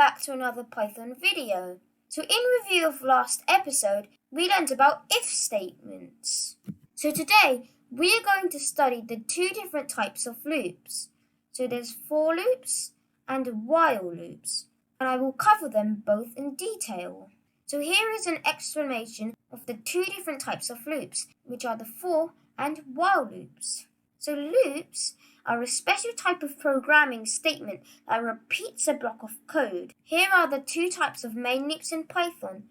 back to another Python video. So in review of last episode, we learned about if statements. So today, we are going to study the two different types of loops. So there's for loops and while loops, and I will cover them both in detail. So here is an explanation of the two different types of loops, which are the for and while loops. So loops are a special type of programming statement that repeats a block of code. Here are the two types of main loops in Python.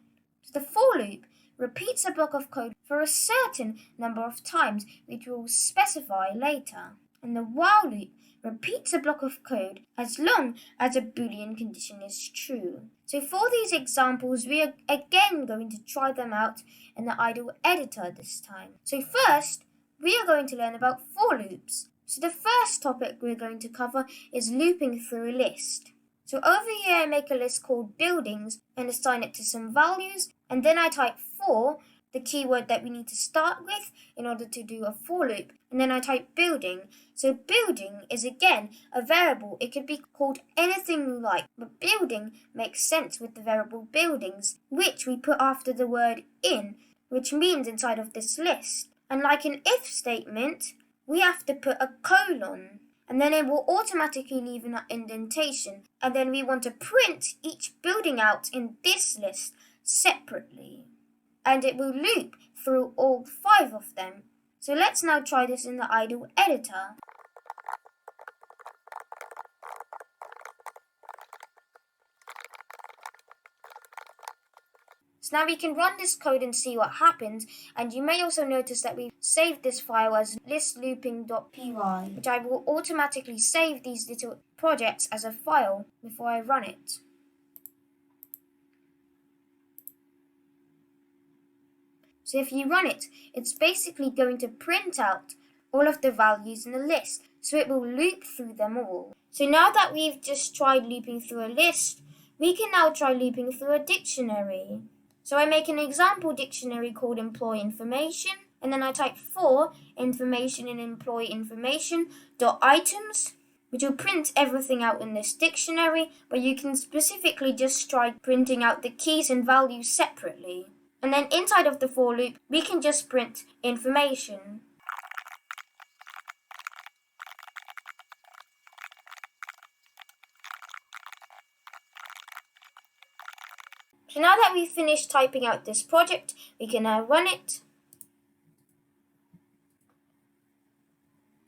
So the for loop repeats a block of code for a certain number of times, which we will specify later. And the while loop repeats a block of code as long as a Boolean condition is true. So for these examples, we are again going to try them out in the idle editor this time. So first, we are going to learn about for loops. So the first topic we're going to cover is looping through a list. So over here I make a list called buildings and assign it to some values, and then I type for, the keyword that we need to start with in order to do a for loop, and then I type building. So building is again a variable. It could be called anything you like, but building makes sense with the variable buildings, which we put after the word in, which means inside of this list. And like an if statement, we have to put a colon, and then it will automatically leave an indentation, and then we want to print each building out in this list separately, and it will loop through all 5 of them. So let's now try this in the idle editor. So now we can run this code and see what happens, and you may also notice that we've saved this file as listlooping.py, which I will automatically save these little projects as a file before I run it. So if you run it, it's basically going to print out all of the values in the list, so it will loop through them all. So now that we've just tried looping through a list, we can now try looping through a dictionary. So I make an example dictionary called employee information, and then I type for information in employee information dot items, which will print everything out in this dictionary, but you can specifically just try printing out the keys and values separately. And then inside of the for loop, we can just print information. So now that we've finished typing out this project, we can now run it.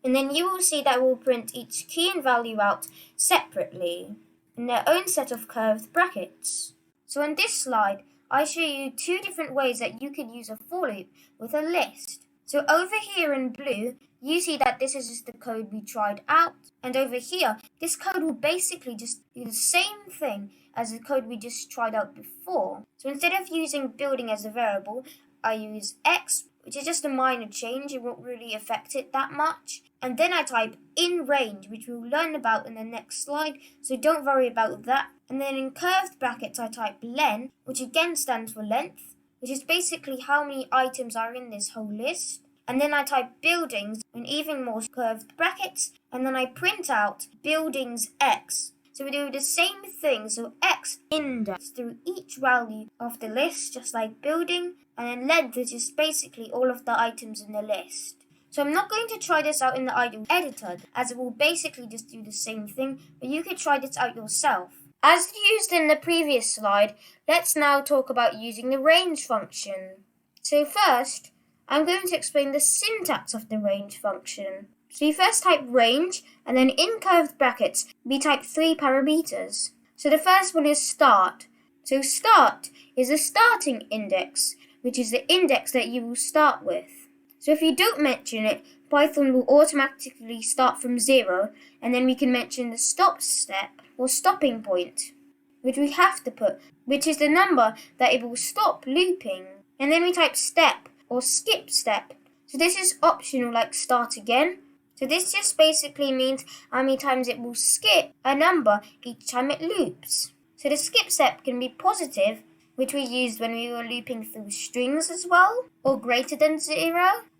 And then you will see that we'll print each key and value out separately in their own set of curved brackets. So in this slide, I show you 2 different ways that you could use a for loop with a list. So over here in blue, you see that this is just the code we tried out. And over here, this code will basically just do the same thing as the code we just tried out before. So instead of using building as a variable, I use x, which is just a minor change. It won't really affect it that much. And then I type in range, which we'll learn about in the next slide, so don't worry about that. And then in curved brackets, I type len, which again stands for length, which is basically how many items are in this whole list. And then I type buildings in even more curved brackets, and then I print out buildings x. So we do the same thing, so x index through each value of the list, just like building, and then length is just basically all of the items in the list. So I'm not going to try this out in the idle editor, as it will basically just do the same thing, but you could try this out yourself. As used in the previous slide, let's now talk about using the range function. So first, I'm going to explain the syntax of the range function. So you first type range, and then in curved brackets, we type 3 parameters. So the first one is start. So start is a starting index, which is the index that you will start with. So if you don't mention it, Python will automatically start from 0, and then we can mention the stop step or stopping point, which we have to put, which is the number that it will stop looping. And then we type step or skip step. So this is optional, like start again. So this just basically means how many times it will skip a number each time it loops. So the skip step can be positive, which we used when we were looping through strings as well, or greater than 0,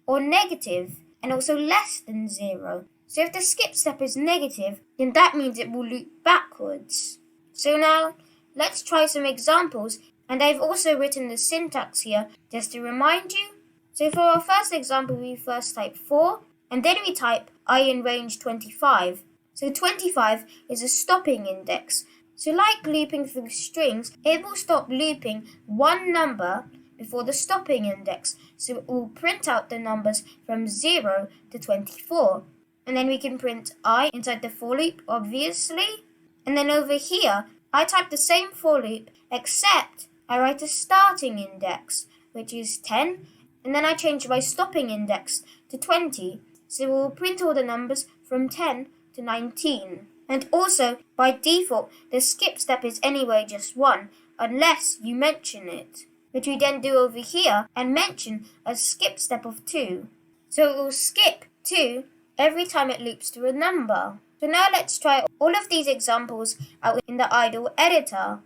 or negative, and also less than 0. So if the skip step is negative, then that means it will loop backwards. So now let's try some examples, and I've also written the syntax here just to remind you. So for our first example, we first type 4, and then we type I in range 25. So 25 is a stopping index. So like looping through strings, it will stop looping one number before the stopping index. So it will print out the numbers from 0 to 24. And then we can print I inside the for loop, obviously. And then over here, I type the same for loop, except I write a starting index, which is 10, and then I change my stopping index to 20, so it will print all the numbers from 10 to 19. And also, by default, the skip step is anyway just 1, unless you mention it, which we then do over here and mention a skip step of 2. So it will skip 2 every time it loops through a number. So now let's try all of these examples out in the idle editor.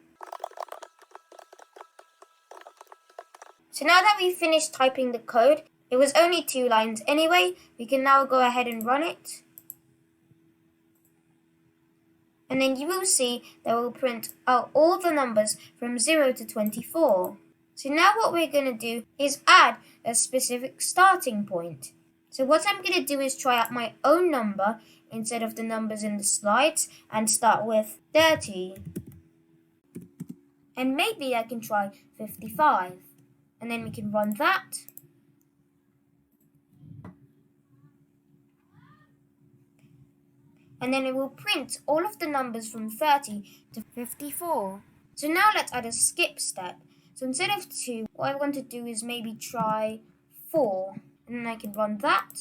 So now that we've finished typing the code, it was only 2 lines anyway, we can now go ahead and run it. And then you will see that we'll print out all the numbers from 0 to 24. So now what we're going to do is add a specific starting point. So what I'm going to do is try out my own number instead of the numbers in the slides and start with 30. And maybe I can try 55. And then we can run that. And then it will print all of the numbers from 30 to 54. So now let's add a skip step. So instead of 2, what I want to do is maybe try 4. And then I can run that.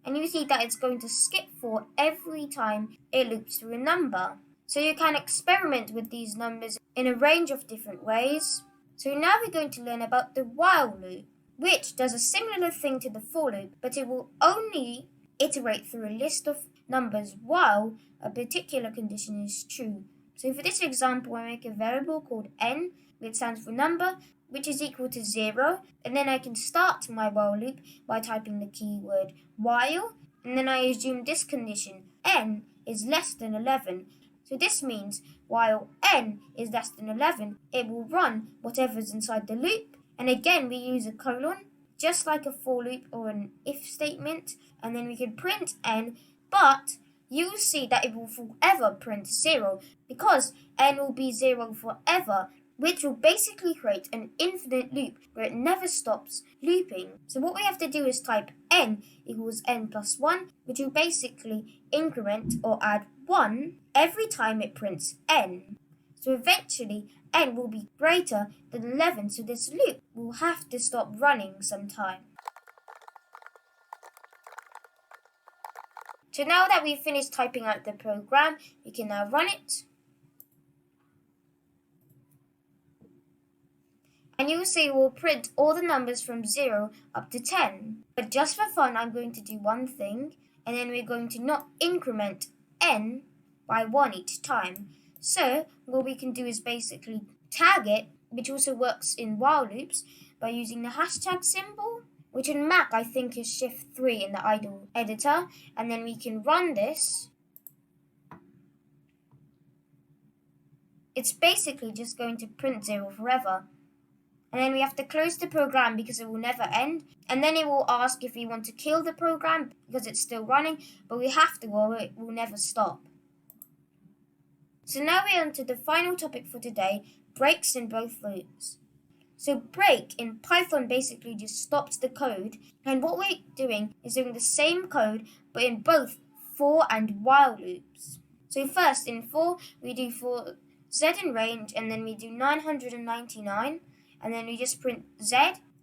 And you see that it's going to skip 4 every time it loops through a number. So you can experiment with these numbers in a range of different ways. So now we're going to learn about the while loop, which does a similar thing to the for loop, but it will only iterate through a list of numbers while a particular condition is true. So for this example, I make a variable called n, which stands for number, which is equal to 0, and then I can start my while loop by typing the keyword while, and then I assume this condition, n, is less than 11. So this means while n is less than 11, it will run whatever's inside the loop, and again we use a colon, just like a for loop or an if statement, and then we can print n, but you'll see that it will forever print 0, because n will be 0 forever, which will basically create an infinite loop where it never stops looping. So what we have to do is type n equals n plus 1, which will basically increment or add 1 every time it prints n. So eventually n will be greater than 11, so this loop will have to stop running sometime. So now that we've finished typing out the program, we can now run it. And you will see we'll print all the numbers from 0 up to 10. But just for fun, I'm going to do one thing, and then we're going to not increment n by 1 each time. So what we can do is basically tag it, which also works in while loops, by using the hashtag symbol, which in Mac I think is Shift 3 in the idle editor, and then we can run this. It's basically just going to print 0 forever. And then we have to close the program because it will never end. And then it will ask if we want to kill the program because it's still running, but we have to or it will never stop. So now we're on to the final topic for today, breaks in both loops. So break in Python basically just stops the code, and what we're doing is doing the same code but in both for and while loops. So first in for, we do for z in range, and then we do 999, and then we just print z,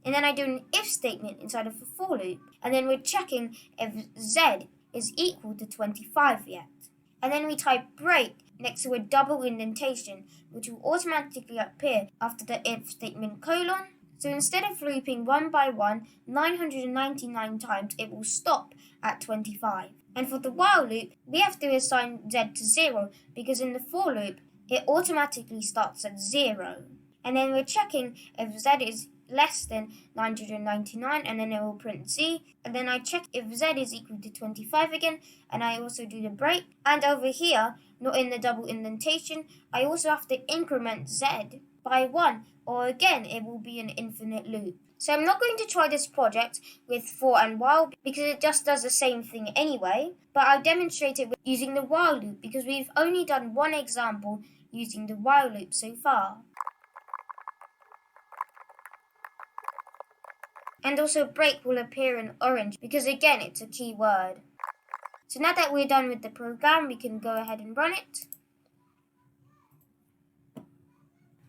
and then I do an if statement inside of a for loop, and then we're checking if z is equal to 25 yet. And then we type break next to a double indentation, which will automatically appear after the if statement colon. So instead of looping 1 by 1, 999 times, it will stop at 25. And for the while loop, we have to assign z to 0, because in the for loop, it automatically starts at 0. And then we're checking if z is less than 999, and then it will print Z, and then I check if Z is equal to 25 again, and I also do the break. And over here, not in the double indentation, I also have to increment Z by 1, or again it will be an infinite loop. So I'm not going to try this project with for and while because it just does the same thing anyway, but I'll demonstrate it using the while loop because we've only done one example using the while loop so far. And also break will appear in orange because again it's a keyword. So now that we're done with the program, we can go ahead and run it.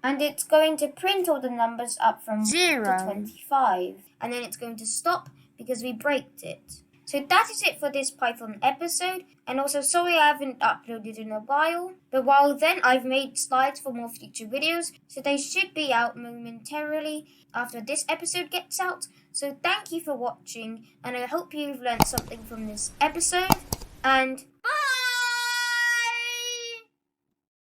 And it's going to print all the numbers up from 0 to 25. And then it's going to stop because we braked it. So that is it for this Python episode. And also sorry I haven't uploaded in a while. But while then I've made slides for more future videos. So they should be out momentarily after this episode gets out. So thank you for watching. And I hope you've learned something from this episode. And